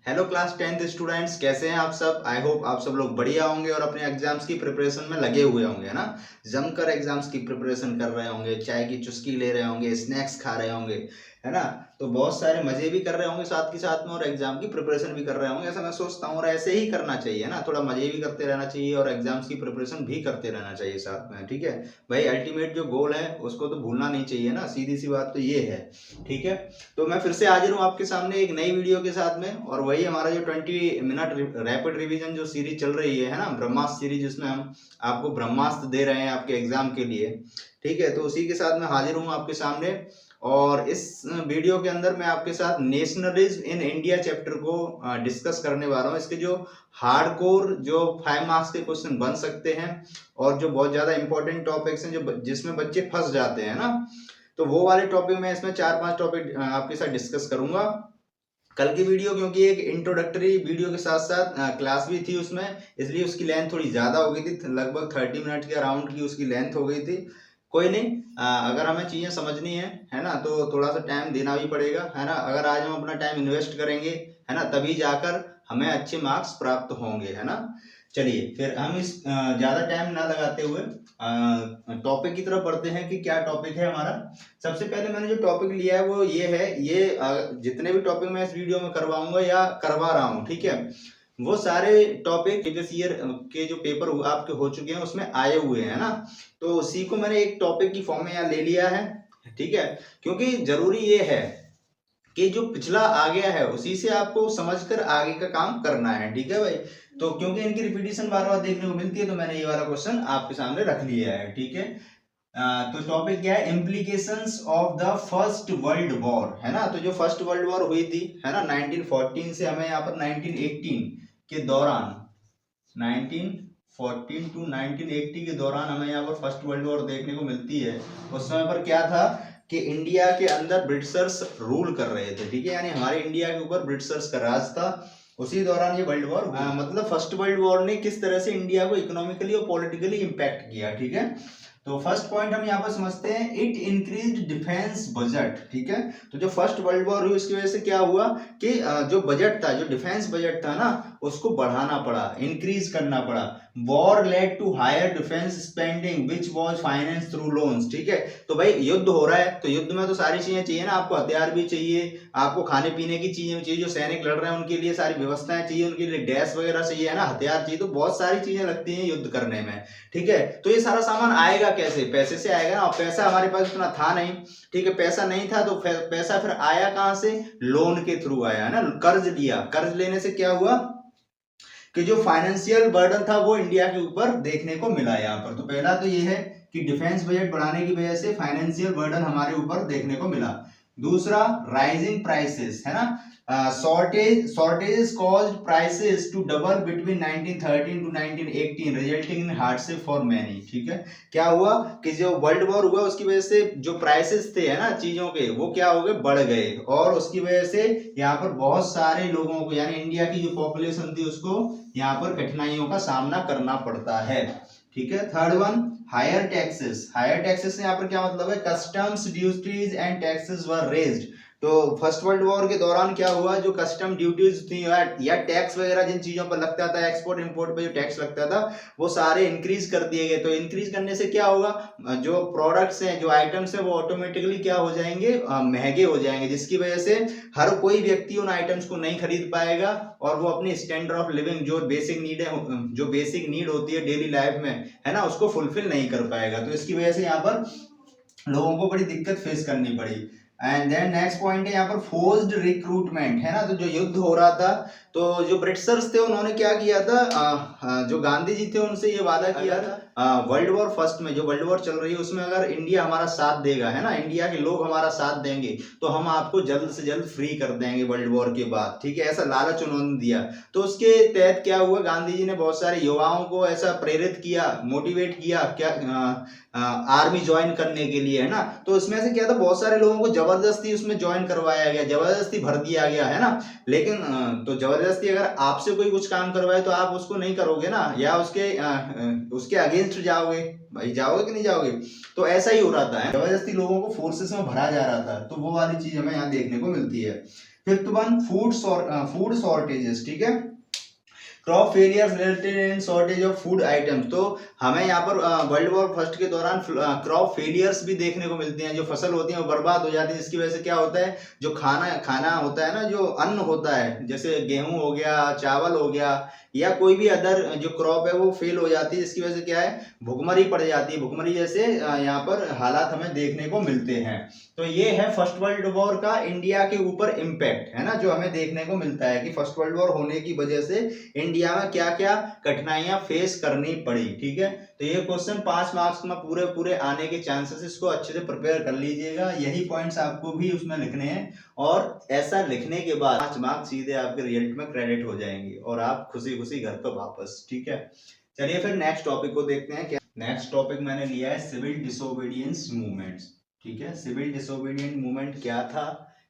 Hello class 10th students, कैसे हैं आप सब। आई होप आप सब लोग बढ़िया होंगे और अपने एग्जाम्स की प्रिपरेशन में लगे हुए होंगे, है ना। जमकर एग्जाम्स की प्रिपरेशन कर रहे होंगे, चाय की चुस्की ले रहे होंगे, स्नैक्स खा रहे होंगे, है ना। तो बहुत सारे मजे भी कर रहे होंगे साथ के साथ में और एग्जाम की प्रिपरेशन भी कर रहे होंगे, ऐसा मैं सोचता हूँ। और ऐसे ही करना चाहिए ना, थोड़ा मजे भी करते रहना चाहिए और एग्जाम्स की प्रिपरेशन भी करते रहना चाहिए साथ में, ठीक है भाई। अल्टीमेट जो गोल है उसको तो भूलना नहीं चाहिए ना, सीधी सी बात तो ये है, ठीक है। तो मैं फिर से हाजिर हूँ आपके सामने एक नई वीडियो के साथ में, और वही हमारा जो 20 मिनट रैपिड रिवीजन जो सीरीज चल रही है ना, ब्रह्मास्त्र सीरीज, जिसमें हम आपको ब्रह्मास्त्र दे रहे हैं आपके एग्जाम के लिए, ठीक है। तो उसी के साथ मैं हाजिर हूँ आपके सामने, और इस वीडियो के अंदर मैं आपके साथ नेशनलिज्म इन इंडिया चैप्टर को डिस्कस करने वाला हूँ। इसके जो हार्डकोर जो 5 मार्क्स के क्वेश्चन बन सकते हैं और जो बहुत ज्यादा इंपॉर्टेंट टॉपिक्स हैं जो जिसमें बच्चे फंस जाते हैं ना, तो वो वाले टॉपिक मैं इसमें 4-5 टॉपिक आपके साथ डिस्कस करूंगा। कल की वीडियो क्योंकि एक इंट्रोडक्टरी वीडियो के साथ साथ क्लास भी थी उसमें, इसलिए उसकी लेंथ थोड़ी ज्यादा हो गई थी, लगभग 30 मिनट के अराउंड की उसकी लेंथ हो गई थी। कोई नहीं, अगर हमें चीजें समझनी है ना, तो थोड़ा सा टाइम देना भी पड़ेगा, है ना। अगर आज हम अपना टाइम इन्वेस्ट करेंगे, है ना, तभी जाकर हमें अच्छे मार्क्स प्राप्त होंगे, है ना। चलिए फिर हम इस ज्यादा टाइम ना लगाते हुए टॉपिक की तरफ बढ़ते हैं कि क्या टॉपिक है हमारा। सबसे पहले मैंने जो टॉपिक लिया है वो ये है, ये जितने भी टॉपिक मैं इस वीडियो में करवाऊंगा या करवा रहा हूँ, ठीक है, वो सारे टॉपिक प्रीवियस ईयर के जो पेपर आपके हो चुके हैं उसमें आए हुए हैं ना। तो उसी को मैंने एक टॉपिक की फॉर्म में यहाँ ले लिया है, ठीक है। क्योंकि जरूरी ये है कि जो पिछला आ गया है उसी से आपको समझकर आगे का काम करना है, ठीक है भाई। तो क्योंकि इनकी रिपीटिशन बार बार देखने को मिलती है, तो मैंने ये वाला क्वेश्चन आपके सामने रख लिया है, ठीक है। तो टॉपिक क्या है, implications of the first world war, है ना। तो जो फर्स्ट वर्ल्ड वॉर हुई थी, है ना, 1914 से हमें यहाँ पर 1918 के दौरान, 1914 टू 1980 के दौरान हमें यहाँ पर फर्स्ट वर्ल्ड वॉर देखने को मिलती है। उस समय पर क्या था कि इंडिया के अंदर ब्रिटिशर्स रूल कर रहे थे, ठीक है, यानी हमारे इंडिया के ऊपर ब्रिटिशर्स का राज था। उसी दौरान ये वर्ल्ड वॉर, मतलब फर्स्ट वर्ल्ड वॉर ने किस तरह से इंडिया को इकोनॉमिकली और पॉलिटिकली इंपैक्ट किया, ठीक है। तो फर्स्ट पॉइंट हम यहाँ पर समझते हैं, इट इंक्रीज डिफेंस बजट, ठीक है। तो जो फर्स्ट वर्ल्ड वॉर हुई उसकी वजह से क्या हुआ कि जो बजट था, जो डिफेंस बजट था ना, उसको बढ़ाना पड़ा, इंक्रीज करना पड़ा। War led to higher defence spending which was finance through loans, ठीक है। तो भाई युद्ध हो रहा है, तो युद्ध में तो सारी चीजें चाहिए ना, आपको हथियार भी चाहिए, आपको खाने पीने की चीजें चाहिए, जो सैनिक लड़ रहे हैं उनके लिए सारी व्यवस्थाएं चाहिए, उनके लिए डैश वगैरह चाहिए, है ना, हथियार चाहिए, तो बहुत सारी चीजें लगती हैं युद्ध करने में, ठीक है। तो ये सारा सामान आएगा कैसे, पैसे से आएगा ना, और पैसा हमारे पास उतना था नहीं, ठीक है, पैसा नहीं था, तो पैसा फिर आया कहां से, लोन के थ्रू आया, है ना, कर्ज लिया। कर्ज लेने से क्या हुआ कि जो फाइनेंशियल बर्डन था वो इंडिया के ऊपर देखने को मिला यहाँ पर। तो पहला तो ये है कि डिफेंस बजट बढ़ाने की वजह से फाइनेंशियल बर्डन हमारे ऊपर देखने को मिला। दूसरा, राइजिंग प्राइसेस, है ना, shortages caused prices to double between 1913 to 1918 resulting in hardship for many, ठीक है। क्या हुआ कि जो वर्ल्ड वॉर हुआ उसकी वजह से जो प्राइसेस थे, है ना, चीजों के, वो क्या हो गए, बढ़ गए, और उसकी वजह से यहाँ पर बहुत सारे लोगों को, यानी इंडिया की जो पॉपुलेशन थी उसको यहाँ पर कठिनाइयों का सामना करना पड़ता है, ठीक है। Third one, higher taxes. Higher taxes से यहाँ पर क्या मतलब है, customs duties and taxes were raised. तो फर्स्ट वर्ल्ड वॉर के दौरान क्या हुआ, जो कस्टम ड्यूटीज थी या टैक्स वगैरह जिन चीजों पर लगता था, एक्सपोर्ट इंपोर्ट पे जो टैक्स लगता था, वो सारे इंक्रीज कर दिए गए। तो इंक्रीज करने से क्या होगा, जो प्रोडक्ट्स हैं, जो आइटम्स हैं, वो ऑटोमेटिकली क्या हो जाएंगे, महंगे हो जाएंगे, जिसकी वजह से हर कोई व्यक्ति उन आइटम्स को नहीं खरीद पाएगा, और वो अपनी स्टैंडर्ड ऑफ लिविंग, जो बेसिक नीड है, जो बेसिक नीड होती है डेली लाइफ में, है ना, उसको फुलफिल नहीं कर पाएगा। तो इसकी वजह से यहाँ पर लोगों को बड़ी दिक्कत फेस करनी पड़ी। एंड देन नेक्स्ट पॉइंट है यहाँ पर फोर्स्ड रिक्रूटमेंट, है ना। तो जो युद्ध हो रहा था, तो जो ब्रिटिशर्स थे उन्होंने क्या किया था, जो गांधी जी थे उनसे ये वादा किया था, वर्ल्ड वॉर फर्स्ट में, जो वर्ल्ड वॉर चल रही है उसमें अगर इंडिया हमारा साथ देगा, है ना, इंडिया के लोग हमारा साथ देंगे, तो हम आपको जल्द से जल्द फ्री कर देंगे वर्ल्ड वॉर के बाद, ठीक है, ऐसा लालच उन्होंने दिया। तो उसके तहत क्या हुआ, गांधी जी ने बहुत सारे युवाओं को ऐसा प्रेरित किया, मोटिवेट किया, क्या आर्मी ज्वाइन करने के लिए, है ना। तो उसमें से क्या था, बहुत सारे लोगों को जबरदस्ती उसमें ज्वाइन करवाया गया, जबरदस्ती भर दिया गया, है ना। लेकिन तो जबरदस्ती अगर आपसे कोई कुछ काम करवाए तो आप उसको नहीं करोगे ना, या उसके अगेंस्ट जाओगे, भाई जाओगे कि नहीं जाओगे। तो ऐसा ही हो रहा था, जबरदस्ती लोगों को फोर्सेस में भरा जा रहा था, तो वो वाली चीज हमें यहाँ देखने को मिलती है। फिफ्थ वन फूड शॉर्टेजेस, ठीक है, crop failures related and shortage of food items. तो हमें यहाँ पर वर्ल्ड वॉर फर्स्ट के दौरान क्रॉप फेलियर्स भी देखने को मिलते हैं, जो फसल होती है वो बर्बाद हो जाती है, जिसकी वजह से क्या होता है, जो खाना होता है ना, जो अन्न होता है, जैसे गेहूं हो गया, चावल हो गया, या कोई भी अदर जो क्रॉप है वो फेल हो जाती है, जिसकी वजह से क्या है, भुखमरी पड़ जाती है। भुखमरी जैसे यहाँ पर हालात हमें देखने को मिलते हैं। तो ये है फर्स्ट वर्ल्ड वॉर का इंडिया के ऊपर इम्पैक्ट, है ना, जो हमें देखने को मिलता है कि फर्स्ट वर्ल्ड वॉर होने की वजह से इंडिया में क्या क्या कठिनाइयां फेस करनी पड़ी। ठीक है, तो ये क्वेश्चन 5 मार्क्स में पूरे पूरे आने के चांसेस, इसको अच्छे से प्रिपेयर कर लीजिएगा। यही पॉइंट्स आपको भी उसमें लिखने हैं, और ऐसा लिखने के बाद 5 मार्क्स सीधे आपके रिजल्ट में क्रेडिट हो जाएंगे और आप खुशी खुशी घर पर वापस। ठीक है, चलिए फिर नेक्स्ट टॉपिक को देखते हैं। क्या नेक्स्ट टॉपिक मैंने लिया है, सिविल डिसोबीडियंस मूवमेंट्स। ठीक है, सिविल डिसोबीडियंट मूवमेंट क्या था,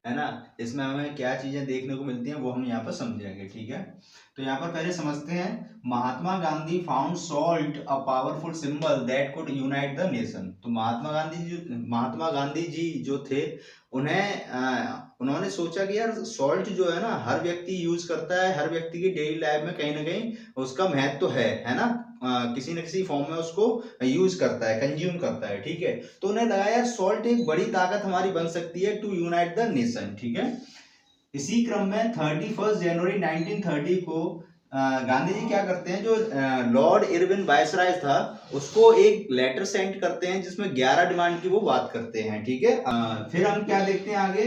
है ना, इसमें हमें क्या चीजें देखने को मिलती हैं वो हम यहाँ पर समझेंगे। ठीक है, तो यहाँ पर पहले समझते हैं, Mahatma Gandhi found salt a powerful symbol that could unite the nation. तो महात्मा गांधी जी जो थे, उन्होंने सोचा कि यार सॉल्ट जो है ना, हर व्यक्ति यूज करता है, हर व्यक्ति की डेली लाइफ में कहीं ना कहीं उसका महत्व तो है ना, किसी न किसी फॉर्म में उसको यूज करता है, कंज्यूम करता है। ठीक है, तो उन्हें लगा यार सॉल्ट एक बड़ी ताकत हमारी बन सकती है टू यूनाइट द नेशन। ठीक है, इसी क्रम में 31 जनवरी 1930 को गांधी जी क्या करते हैं, जो लॉर्ड इरविन वायसराय था उसको एक लेटर सेंड करते हैं, जिसमें 11 डिमांड की वो बात करते हैं। ठीक है, फिर हम क्या देखते हैं आगे,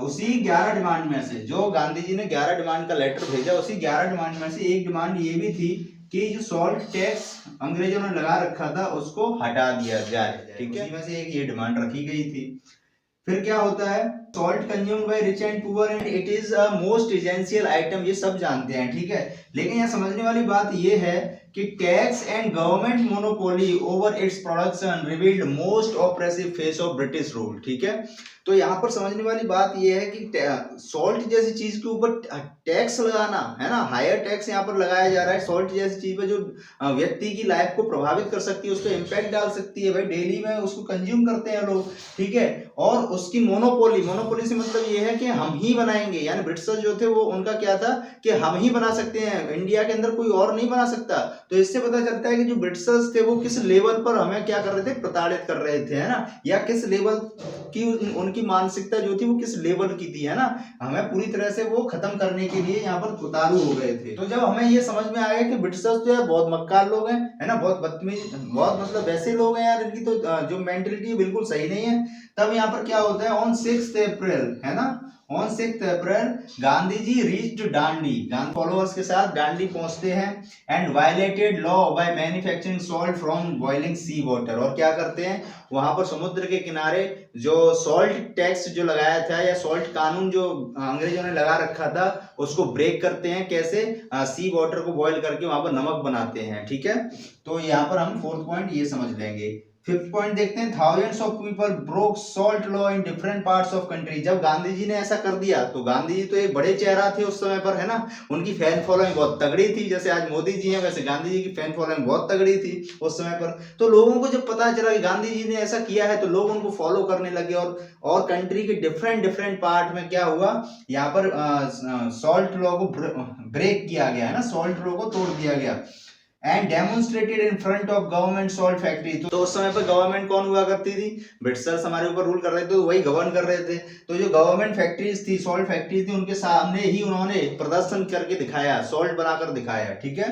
उसी 11 डिमांड में से, जो गांधी जी ने 11 डिमांड का लेटर भेजा, उसी 11 डिमांड में से एक डिमांड ये भी थी कि जो सॉल्ट टैक्स अंग्रेजों ने लगा रखा था उसको हटा दिया जाए। ठीक है, इसी में से एक ये डिमांड रखी गई थी। फिर क्या होता है, salt consumed by rich and poor and it is a most essential item, ये सब जानते हैं। ठीक है, लेकिन यहाँ समझने वाली बात ये है कि tax and government monopoly over its production revealed most oppressive face of British rule. ठीक है, तो यहाँ पर समझने वाली बात यह है कि सॉल्ट जैसी चीज के ऊपर टैक्स लगाना, है ना, हायर टैक्स यहाँ पर लगाया जा रहा है सॉल्ट जैसी चीज पर, जो व्यक्ति की लाइफ को प्रभावित कर सकती है, उसको इम्पैक्ट डाल सकती है। भाई डेली में उसको कंज्यूम करते हैं लोग। ठीक है, और उसकी मोनोपोली से मतलब ये है कि हम ही बनाएंगे, यानी ब्रिटिशर्स जो थे वो, उनका क्या था कि हम ही बना सकते हैं, इंडिया के अंदर कोई और नहीं बना सकता। तो इससे पता चलता है कि जो ब्रिटिशर्स थे वो किस लेवल पर हमें क्या कर रहे थे, प्रताड़ित कर रहे थे, है ना, या किस लेवल की उनकी मानसिकता जो थी वो किस लेवल की थी, है ना, हमें पूरी तरह से वो खत्म करने के लिए यहाँ पर उतारू हो गए थे। तो जब हमें ये समझ में आया कि ब्रिटिशर्स तो यार बहुत मक्कार लोग हैं, है ना, बहुत बदतमीज, बहुत मतलब वैसे लोग हैं यार, इनकी तो जो मेंटेलिटी बिल्कुल सही नहीं है, तब यहाँ पर क्या होता है, ऑन 6 अप्रैल, है ना, on 6 April Gandhi ji reached Dandi, Gandhi followers के साथ डांडी पहुंचते हैं, and violated law by manufacturing salt from boiling sea water. और क्या करते हैं, वहां पर समुद्र के किनारे जो सॉल्ट टैक्स जो लगाया था, या सॉल्ट कानून जो अंग्रेजों ने लगा रखा था, उसको ब्रेक करते हैं। कैसे, सी वाटर को बॉईल करके वहां पर नमक बनाते हैं। ठीक है, तो यहाँ पर हम 4th पॉइंट ये समझ लेंगे। 5th पॉइंट देखते हैं, thousands of people broke salt law in different parts of country. जब गांधी जी ने ऐसा कर दिया, तो गांधी जी तो एक बड़े चेहरा थे उस समय पर, है ना, उनकी फैन फॉलोइंग बहुत तगड़ी थी, जैसे आज मोदी जी हैं वैसे गांधी जी की फैन फॉलोइंग बहुत तगड़ी थी उस समय पर। तो लोगों को जब पता चला कि गांधी जी ने ऐसा किया है, तो लोग उनको फॉलो करने लगे, और कंट्री के डिफरेंट पार्ट में क्या हुआ, यहाँ पर सॉल्ट लॉ को ब्रेक किया गया, है ना, सॉल्ट लॉ को तोड़ दिया गया, and demonstrated in front of government salt factory. तो उस समय पर गवर्नमेंट कौन हुआ करती थी, ब्रिटिशर्स हमारे ऊपर रूल कर रहे थे, तो वही गवर्न कर रहे थे। तो जो गवर्नमेंट फैक्ट्रीज थी, सॉल्ट फैक्ट्रीज थी, उनके सामने ही उन्होंने प्रदर्शन करके दिखाया, सॉल्ट बनाकर दिखाया। ठीक है,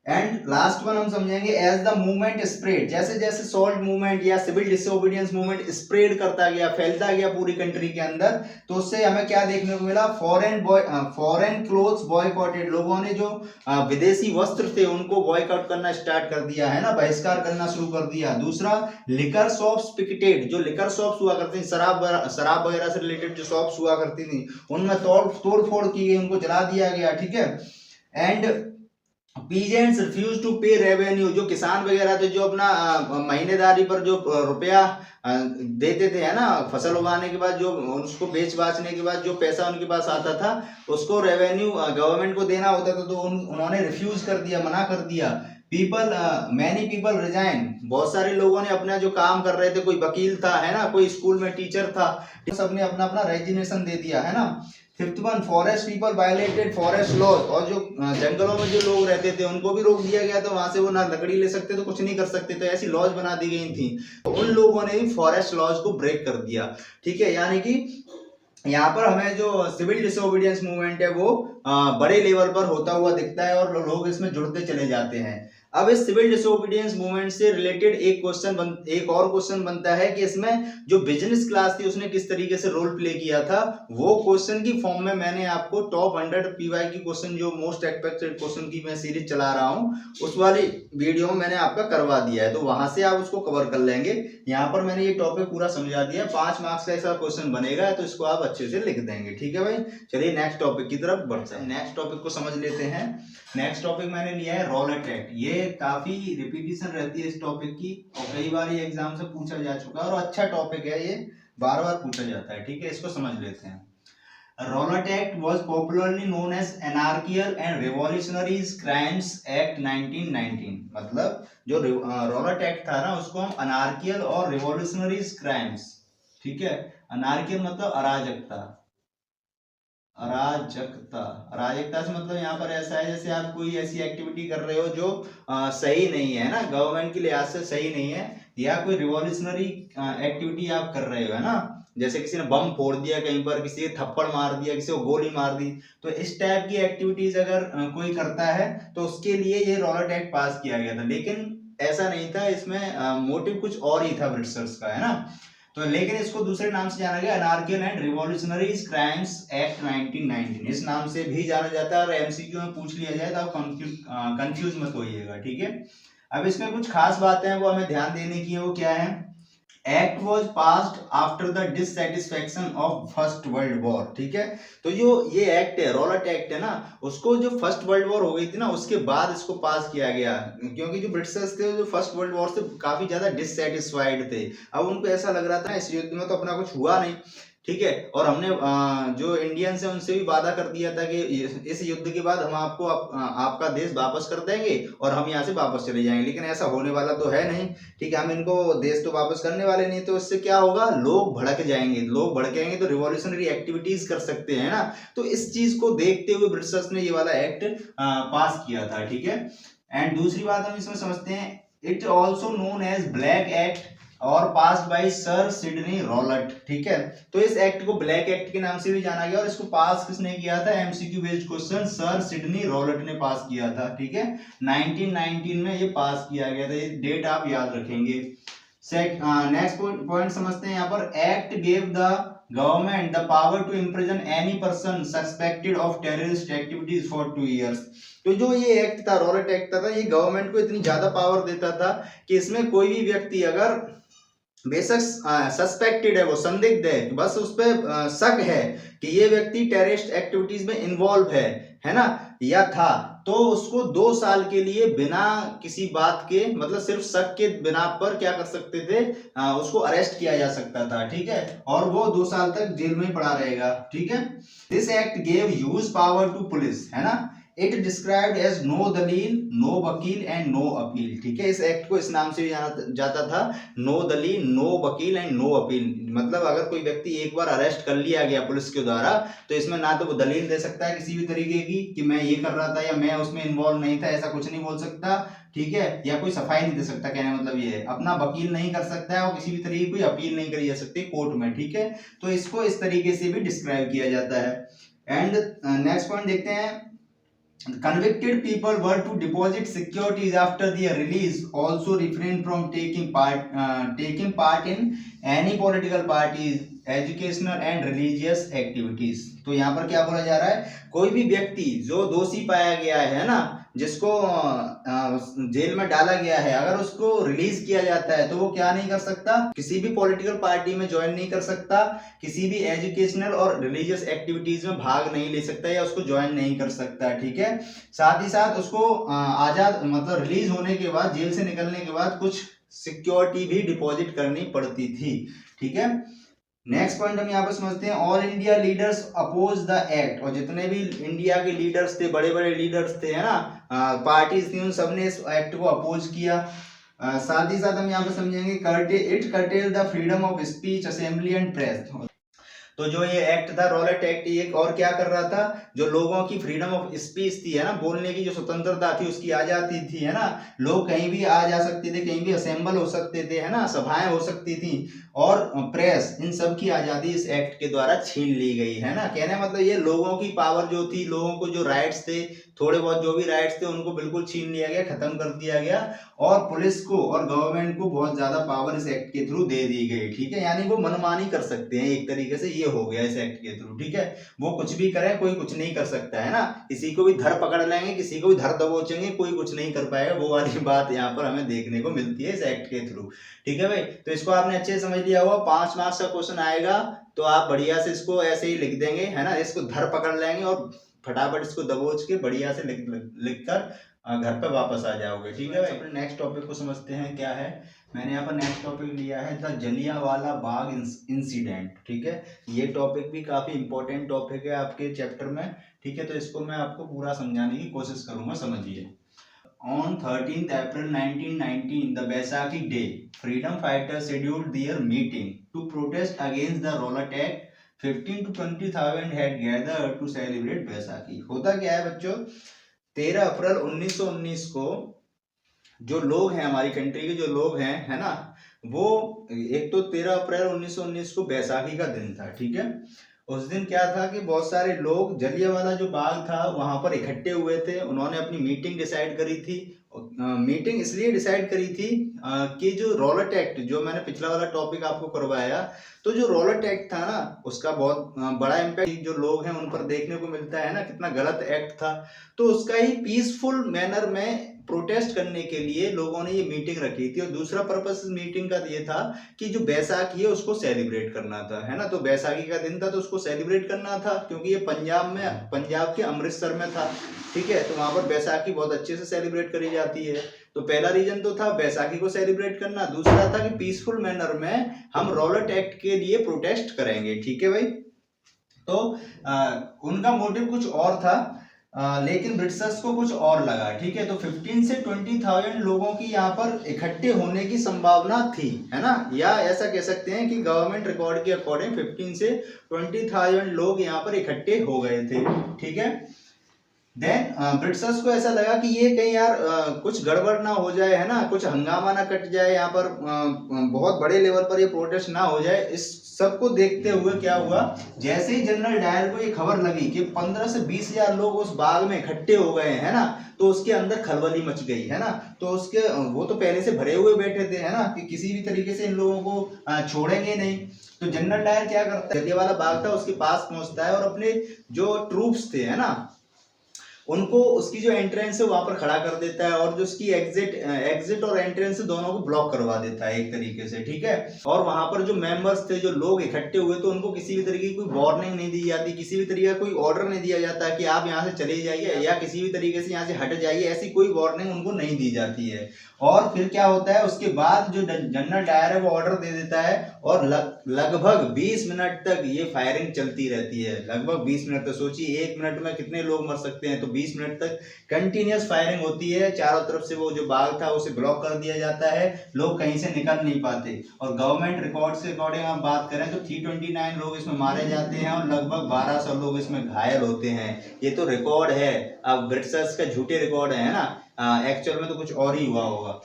एंड लास्ट वन हम समझेंगे, एज द मूवमेंट स्प्रेड, जैसे जैसे सॉल्ट मूवमेंट या सिविल डिसोबीडियंस मूवमेंट स्प्रेड करता गया, फैलता गया पूरी कंट्री के अंदर, तो उससे हमें क्या देखने को मिला, फॉरेन क्लोथ्स बॉयकॉटेड, लोगों ने जो विदेशी वस्त्र थे उनको बॉयकॉट करना स्टार्ट कर दिया, है ना, बहिष्कार करना शुरू कर दिया। दूसरा, लिकर शॉप्स पिकेटेड, जो लिकर शॉप्स हुआ करती थी, शराब वगैरह से रिलेटेड जो शॉप्स हुआ करती थी, उनमें तोड़ फोड़ की गई, उनको जला दिया गया। ठीक है, एंड पीजेंट्स रिफ्यूज टू पे रेवेन्यू, जो किसान वगैरह थे, जो अपना महीनेदारी पर जो रुपया देते थे, है ना, फसल उगाने के बाद जो उसको बेच बाचने के बाद जो पैसा उनके पास आता था, उसको रेवेन्यू गवर्नमेंट को देना होता था, तो उन्होंने रिफ्यूज कर दिया, मना कर दिया। मैनी पीपल रिजाइन, बहुत सारे लोगों ने अपना जो काम कर रहे थे, कोई वकील था है ना, कोई स्कूल में टीचर था, सबने अपना अपना रेजिग्नेशन दे दिया है ना। Fifth one, forest people violated forest laws, और जो जंगलों में जो लोग रहते थे उनको भी रोक दिया गया, तो वहां से वो ना लकड़ी ले सकते, तो कुछ नहीं कर सकते, तो ऐसी लॉज बना दी गई थी। तो उन लोगों ने भी फॉरेस्ट लॉज को ब्रेक कर दिया, ठीक है। यानी कि यहाँ पर हमें जो सिविल डिसोबीडियंस मूवमेंट है वो बड़े लेवल पर होता हुआ दिखता है, और लोग इसमें जुड़ते चले जाते हैं। अब इस सिविल डिसोबीडियंस मूवमेंट से रिलेटेड एक और क्वेश्चन बनता है कि इसमें जो बिजनेस क्लास थी उसने किस तरीके से रोल प्ले किया था। वो क्वेश्चन की फॉर्म में मैंने आपको टॉप 100 पीवाई की क्वेश्चन, जो मोस्ट एक्सपेक्टेड क्वेश्चन की मैं सीरीज चला रहा हूँ, उस वाली वीडियो में मैंने आपका करवा दिया है, तो वहां से आप उसको कवर कर लेंगे। यहाँ पर मैंने ये टॉपिक पूरा समझा दिया, 5 मार्क्स का ऐसा क्वेश्चन बनेगा, तो इसको आप अच्छे से लिख देंगे, ठीक है भाई। चलिए नेक्स्ट टॉपिक की तरफ बढ़ते हैं, नेक्स्ट टॉपिक को समझ लेते हैं। नेक्स्ट टॉपिक मैंने लिया है रॉलेट एक्ट। ये काफी रिपीटिशन रहती है इस टॉपिक की, और कई बार ये एग्जाम से पूछा जा चुका है, और अच्छा टॉपिक है, ये बार बार पूछा जाता है, ठीक है। इसको समझ लेते हैं। Rowlatt Act was popularly known as Anarchical and Revolutionary Crimes Act 1919। मतलब जो रॉलेट एक्ट था ना, उसको हम अनार्कियल और रिवॉल्यूशनरी क्राइम्स, ठीक है। अनार्कियल मतलब अराजकता, अराजकता, अराजकता से मतलब यहाँ पर ऐसा है जैसे आप कोई ऐसी एक्टिविटी कर रहे हो जो सही नहीं है ना, गवर्नमेंट के लिहाज से सही नहीं है, या कोई रिवॉल्यूशनरी एक्टिविटी आप कर रहे हो, है ना, जैसे किसी ने बम फोड़ दिया कहीं पर, किसी ने थप्पड़ मार दिया, किसी को गोली मार दी, तो इस टाइप की एक्टिविटीज अगर कोई करता है तो उसके लिए ये रॉलेट एक्ट पास किया गया था। लेकिन ऐसा नहीं था, इसमें मोटिव कुछ और ही था ब्रिटिशर्स का, है ना। तो लेकिन इसको दूसरे नाम से जाना गया अनार्कियल एंड रिवॉल्यूशनरी क्राइम्स एक्ट 1919, इस नाम से भी जाना जाता है, और एमसीक्यू में पूछ लिया जाए तो आप कंफ्यूज मत होइएगा, ठीक है। अब इसमें कुछ खास बातें हैं वो हमें ध्यान देने की है, वो क्या है। Act was passed after the dissatisfaction of first world war, ठीक है। तो जो ये एक्ट है, रॉलेट एक्ट है ना, उसको जो फर्स्ट वर्ल्ड वॉर हो गई थी ना, उसके बाद इसको पास किया गया, क्योंकि जो ब्रिटिशर्स थे जो फर्स्ट वर्ल्ड वॉर से काफी ज्यादा डिससेटिस्फाइड थे। अब उनको ऐसा लग रहा था इस युद्ध में तो अपना कुछ हुआ नहीं, ठीक है, और हमने जो इंडियंस है उनसे भी वादा कर दिया था कि इस युद्ध के बाद हम आपको आपका देश वापस कर देंगे और हम यहाँ से वापस चले जाएंगे, लेकिन ऐसा होने वाला तो है नहीं, ठीक है। हम इनको देश तो वापस करने वाले नहीं, तो इससे क्या होगा, लोग भड़क जाएंगे, लोग भड़केंगे तो रिवॉल्यूशनरी एक्टिविटीज कर सकते हैं ना। तो इस चीज को देखते हुए ब्रिटिशर्स ने ये वाला एक्ट पास किया था, ठीक है। एंड दूसरी बात हम इसमें समझते हैं, it also known as black act और pass by sir Sidney Rowlatt, ठीक है। तो इस एक्ट को ब्लैक एक्ट के नाम से भी जाना गया, और इसको पास किसने किया था, MCQ based question, sir Sidney Rowlatt ने पास किया था, ठीक है। 1919 में ये पास किया गया था, ये डेट आप याद रखेंगे। नेक्स्ट पॉइंट समझते हैं यहाँ पर, act gave the government the power to imprison any person suspected of terrorist activities for 2 years। तो जो ये एक्ट था, रॉलेट एक्ट था, ये गवर्नमेंट को इतनी ज्यादा पावर देता था कि इसमें कोई भी व्यक्ति अगर बेशक सस्पेक्टेड है, वो संदिग्ध है, बस उस पर शक है कि ये व्यक्ति टेररिस्ट एक्टिविटीज में इन्वॉल्व है ना, या था, तो उसको 2 साल के लिए बिना किसी बात के, मतलब सिर्फ शक के बिना पर क्या कर सकते थे, उसको अरेस्ट किया जा सकता था, ठीक है, और वो 2 साल तक जेल में पड़ा रहेगा, ठीक है। This act gave huge power to police, है ना। इट डिस्क्राइब्ड एज नो दलील, नो वकील एंड नो अपील, ठीक है। इस एक्ट को इस नाम से भी जाना जाता था, नो दलील, नो वकील एंड नो अपील। मतलब अगर कोई व्यक्ति एक बार अरेस्ट कर लिया गया पुलिस के द्वारा, तो इसमें ना तो वो दलील दे सकता है किसी भी तरीके की कि मैं ये कर रहा था या मैं उसमें इन्वॉल्व नहीं था, ऐसा कुछ नहीं बोल सकता, ठीक है, या कोई सफाई नहीं दे सकता। कहने मतलब ये है, अपना वकील नहीं कर सकता है, और किसी भी तरीके की कोई अपील नहीं करी जा सकती कोर्ट में, ठीक है। तो इसको इस तरीके से भी डिस्क्राइब किया जाता है। एंड नेक्स्ट पॉइंट देखते हैं, convicted people were to deposit securities after their release, also refrain from taking part in any political parties, educational and religious activities. तो यहाँ पर क्या बोला जा रहा है, कोई भी व्यक्ति जो दोषी पाया गया है ना, जिसको जेल में डाला गया है, अगर उसको रिलीज किया जाता है तो वो क्या नहीं कर सकता, किसी भी पॉलिटिकल पार्टी में ज्वाइन नहीं कर सकता, किसी भी एजुकेशनल और रिलीजियस एक्टिविटीज में भाग नहीं ले सकता, या उसको ज्वाइन नहीं कर सकता, ठीक है। साथ ही साथ उसको आजाद, मतलब रिलीज होने के बाद, जेल से निकलने के बाद कुछ सिक्योरिटी भी डिपॉजिट करनी पड़ती थी, ठीक है। नेक्स्ट पॉइंट हम यहाँ पर समझते हैं, all India leaders oppose the act, और जितने भी इंडिया के लीडर्स थे, बड़े बड़े लीडर्स थे, है ना, पार्टीज थी, उन सबने इस एक्ट को अपोज किया। साथ ही साथ हम यहाँ पे समझेंगे it cartel the freedom of speech, assembly and press. तो जो ये एक्ट था, रॉलेट एक्ट, ये और क्या कर रहा था, जो लोगों की फ्रीडम ऑफ स्पीच थी, है ना, बोलने की जो स्वतंत्रता थी, उसकी आजादी थी, है ना, लोग कहीं भी आ जा सकते थे, कहीं भी असेंबल हो सकते थे, है ना, सभाएं हो सकती थी, और प्रेस, इन सब की आजादी इस एक्ट के द्वारा छीन ली गई, है ना। कहने मतलब ये लोगों की पावर जो थी, लोगों को जो राइट्स थे, थोड़े बहुत जो भी राइट्स थे, उनको बिल्कुल छीन लिया गया, खत्म कर दिया गया, और पुलिस को और गवर्नमेंट को बहुत ज्यादा पावर इस एक्ट के थ्रू दे दी गई, ठीक है, यानी वो मनमानी कर सकते हैं एक तरीके से, ये हो गया इस एक्ट के थ्रू, ठीक है, वो कुछ भी करें, कोई कुछ नहीं कर सकता, है ना, किसी को भी धर पकड़ लेंगे, किसी को भी धर दबोचेंगे, कोई कुछ नहीं कर पाएगा, वो वाली बात यहाँ पर हमें देखने को मिलती है इस एक्ट के थ्रू, ठीक है भाई। तो इसको आपने अच्छे से समझ लिया हुआ, 5 मार्क्स का क्वेश्चन आएगा, तो आप बढ़िया से इसको ऐसे ही लिख देंगे, है ना, इसको धर पकड़ लेंगे और फटाफट इसको दबोच के बढ़िया से लिख कर घर पे वापस आ जाओगे, ठीक है भाई। अपने नेक्स्ट टॉपिक को समझते हैं क्या है। मैंने यहाँ पर नेक्स्ट टॉपिक लिया है द जलियांवाला बाग इंसिडेंट, ठीक है, ये टॉपिक भी काफी इंपॉर्टेंट टॉपिक है आपके चैप्टर में, ठीक है, तो इसको मैं आपको पूरा समझाने की कोशिश करूंगा, समझिए। On 13th April 1919, the Baisakhi Day, freedom fighters scheduled their meeting to protest against the Rowlatt Act. 15 to 20,000 had gathered to celebrate Baisakhi. होता क्या है बच्चों, 13 अप्रैल 1919 को जो लोग हैं, हमारी कंट्री के जो लोग हैं, है ना, वो एक तो 13 अप्रैल 1919 को बैसाखी का दिन था, ठीक है। उस दिन क्या था कि बहुत सारे लोग जलियांवाला जो बाग था वहां पर इकट्ठे हुए थे, उन्होंने अपनी मीटिंग डिसाइड करी थी। मीटिंग इसलिए डिसाइड करी थी कि जो रॉलेट एक्ट, जो मैंने पिछला वाला टॉपिक आपको करवाया, तो जो रॉलेट एक्ट था ना, उसका बहुत बड़ा इम्पैक्ट जो लोग हैं उन पर देखने को मिलता है ना, कितना गलत एक्ट था, तो उसका ही पीसफुल मैनर में प्रोटेस्ट करने के लिए लोगों ने ये मीटिंग रखी थी। और दूसरा पर्पस इस मीटिंग का ये था कि जो बैसाखी है उसको सेलिब्रेट करना था, है ना, तो बैसाखी का दिन था तो उसको सेलिब्रेट करना था, क्योंकि ये पंजाब के अमृतसर में था, ठीक है, तो वहां पर बैसाखी बहुत अच्छे से सेलिब्रेट करी जाती है। तो पहला रीजन तो था बैसाखी को सेलिब्रेट करना, दूसरा था कि पीसफुल मैनर में हम रॉलेट एक्ट के लिए प्रोटेस्ट करेंगे, ठीक है भाई। तो उनका मोटिव कुछ और था, लेकिन ब्रिटिशर्स को कुछ और लगा, ठीक है, तो 15 से 20,000 लोगों की यहाँ पर इकट्ठे होने की संभावना थी, है ना, या ऐसा कह सकते हैं कि गवर्नमेंट रिकॉर्ड के अकॉर्डिंग 15 से 20,000 लोग यहाँ पर इकट्ठे हो गए थे, ठीक है। देन ब्रिटिशर्स को ऐसा लगा कि ये कहीं यार कुछ गड़बड़ ना हो जाए, है ना, कुछ हंगामा ना कट जाए, यहाँ पर बहुत बड़े लेवल पर ये प्रोटेस्ट ना हो जाए। इस सबको देखते हुए क्या हुआ, जैसे ही जनरल डायर को ये खबर लगी कि 15 से 20,000 लोग उस बाग में इकट्ठे हो गए, है ना, तो उसके अंदर खलबली मच गई, है ना, तो उसके वो तो पहले से भरे हुए बैठे थे, है ना, कि किसी भी तरीके से इन लोगों को छोड़ेंगे नहीं। तो जनरल डायर क्या करता है, जलियांवाला बाग था उसके पास पहुंचता है और अपने जो ट्रूप्स थे, है ना, उनको उसकी जो एंट्रेंस है वहां पर खड़ा कर देता है, और जो उसकी एग्जिट और एंट्रेंस दोनों को ब्लॉक करवा देता है एक तरीके से, ठीक है। और वहां पर जो मेंबर्स थे, जो लोग इकट्ठे हुए, तो उनको किसी भी तरीके की कोई वार्निंग नहीं दी जाती, किसी भी तरीके का कोई ऑर्डर नहीं दिया जाता कि आप यहाँ से चले जाइए या किसी भी तरीके से यहाँ से हट जाइए, ऐसी कोई वार्निंग उनको नहीं दी जाती है। और फिर क्या होता है, उसके बाद जो जनरल डायर है वो ऑर्डर दे देता है, और लगभग 20 मिनट तक ये फायरिंग चलती रहती है, लगभग 20 मिनट तक। सोचिए 1 मिनट में कितने लोग मर सकते हैं, तो 20 मिनट तक कंटिन्यूअस फायरिंग होती है, चारों तरफ से वो जो बाग था उसे ब्लॉक कर दिया जाता है, लोग कहीं से निकल नहीं पाते। और गवर्नमेंट रिकॉर्ड से अकॉर्डिंग हम बात करें तो 329 लोग इसमें मारे जाते हैं और लगभग 1200 लोग इसमें घायल होते हैं। ये तो रिकॉर्ड है, अब ब्रिटिशर्स का झूठे रिकॉर्ड है ना, एक्चुअल में तो कुछ और ही हुआ होगा।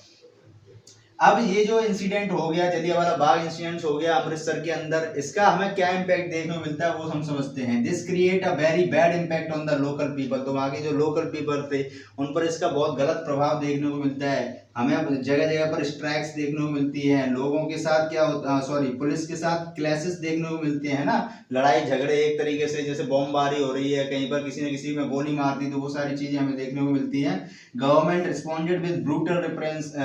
अब ये जो इंसिडेंट हो गया, जलियांवाला बाग इंसिडेंट हो गया अमृतसर के अंदर, इसका हमें क्या इम्पैक्ट देखने को मिलता है वो हम समझते हैं। This create a very bad impact on the local people, तो वहाँ के जो लोकल पीपल थे उन पर इसका बहुत गलत प्रभाव देखने को मिलता है। हमें जगह जगह पर स्ट्राइक्स देखने को मिलती है, लोगों के साथ क्या होता, पुलिस के साथ क्लैशेस देखने को मिलते हैं ना, लड़ाई झगड़े एक तरीके से, जैसे बमबारी हो रही है, कहीं पर किसी ने किसी में गोली मार दी, तो वो सारी चीजें हमें देखने को मिलती हैं। Government responded with brutal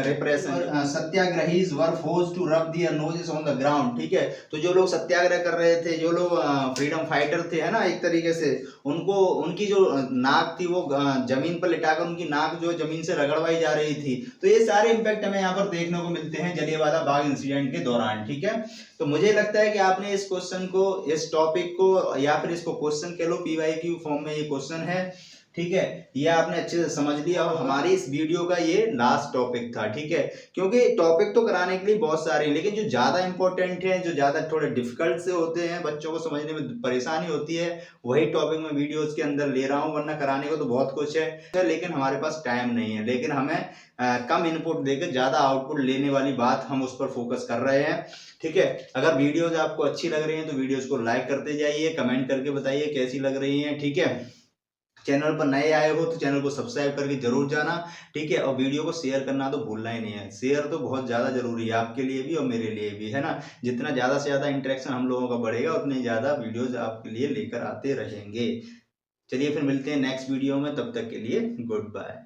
repression, satyagrahis were forced to rub their noses on the ground, ठीक है, तो जो लोग सत्याग्रह कर रहे थे, जो लोग फ्रीडम फाइटर थे, है ना, एक तरीके से उनको उनकी जो नाक थी वो जमीन पर लिटाकर उनकी नाक जो जमीन से रगड़वाई जा रही थी। तो ये सारे इम्पैक्ट हमें यहाँ पर देखने को मिलते हैं जलियांवाला बाग इंसिडेंट के दौरान। ठीक है, तो मुझे लगता है कि आपने इस क्वेश्चन को, इस टॉपिक को, या फिर इसको क्वेश्चन कह लो, PYQ फॉर्म में ये क्वेश्चन है। ठीक है, ये आपने अच्छे से समझ लिया और हमारी इस वीडियो का ये लास्ट टॉपिक था। ठीक है, क्योंकि टॉपिक तो कराने के लिए बहुत सारे हैं, लेकिन जो ज्यादा इंपॉर्टेंट है, जो ज्यादा थोड़े डिफिकल्ट से होते हैं, बच्चों को समझने में परेशानी होती है, वही टॉपिक मैं वीडियोस के अंदर ले रहा हूँ। वरना कराने को तो बहुत कुछ है, लेकिन हमारे पास टाइम नहीं है। लेकिन हमें कम इनपुट देकर ज्यादा आउटपुट लेने वाली बात, हम उस पर फोकस कर रहे हैं। ठीक है, अगर वीडियोज आपको अच्छी लग रही हैं तो वीडियोज को लाइक करते जाइए, कमेंट करके बताइए कैसी लग रही हैं। ठीक है, चैनल पर नए आए हो तो चैनल को सब्सक्राइब करके जरूर जाना। ठीक है, और वीडियो को शेयर करना तो भूलना ही नहीं है। शेयर तो बहुत ज़्यादा जरूरी है आपके लिए भी और मेरे लिए भी, है ना। जितना ज़्यादा से ज़्यादा इंटरेक्शन हम लोगों का बढ़ेगा, उतनी ज़्यादा वीडियोज आपके लिए लेकर आते रहेंगे। चलिए फिर मिलते हैं नेक्स्ट वीडियो में, तब तक के लिए गुड बाय।